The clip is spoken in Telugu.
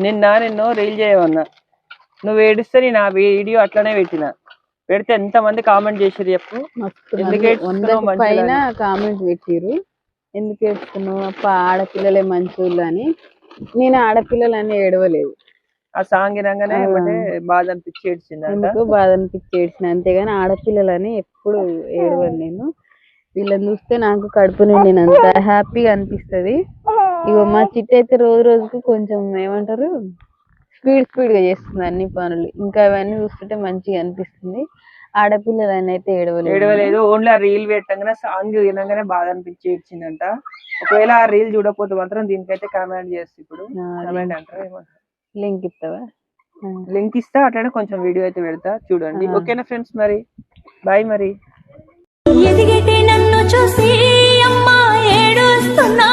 నిన్ను రీల్ చేయమన్నా, నువ్వు ఏడిస్తే నేను ఆ వీడియో అట్లనే పెట్టిన. పెడితే ఎంత మంది కామెంట్ చేసిరు చెప్పు. పైన కామెంట్ పెట్టిరు, ఎందుకు ఏడుస్తున్నావు అప్ప, ఆడపిల్లలే మంచోళ్ళు అని. నేను ఆడపిల్లలని ఏడవలేదు. ఆ సాంగ్ వినగానే బాధ అనిపించి ఏడ్చింది. ఎందుకు బాధ అనిపించి ఏడ్చిన, అంతేగాని ఆడపిల్లలని ఎప్పుడు ఏడవను నేను. వీళ్ళని చూస్తే నాకు కడుపు నిండినంత హ్యాపీగా అనిపిస్తుంది. ఇగో మా చిట్టి అయితే రోజు రోజుకు కొంచెం ఏమంటారు స్పీడ్ గా చేస్తుంది అన్ని పనులు. ఇంకా అవన్నీ చూస్తుంటే మంచిగా అనిపిస్తుంది. ఆడపిల్లలని అయితే ఏడవలేదు. ఓన్లీ ఆ రీల్ పెట్టగానే సాంగ్ వినగానే బాధ అనిపించి ఏడ్చిందంట. ఒకవేళ ఆ రీల్ చూడకపోతే మాత్రం దీనికైతే కామెంట్ చేస్తా. ఇప్పుడు కామెంట్ అంటారు, లింక్ ఇస్తావా? లింక్ ఇస్తా, అట్లనే కొంచెం వీడియో అయితే పెడతా చూడండి. ఓకేనా ఫ్రెండ్స్, మరి బాయ్. మరి ఎదిగితే నన్ను చూసి అమ్మా ఏడుస్తున్నా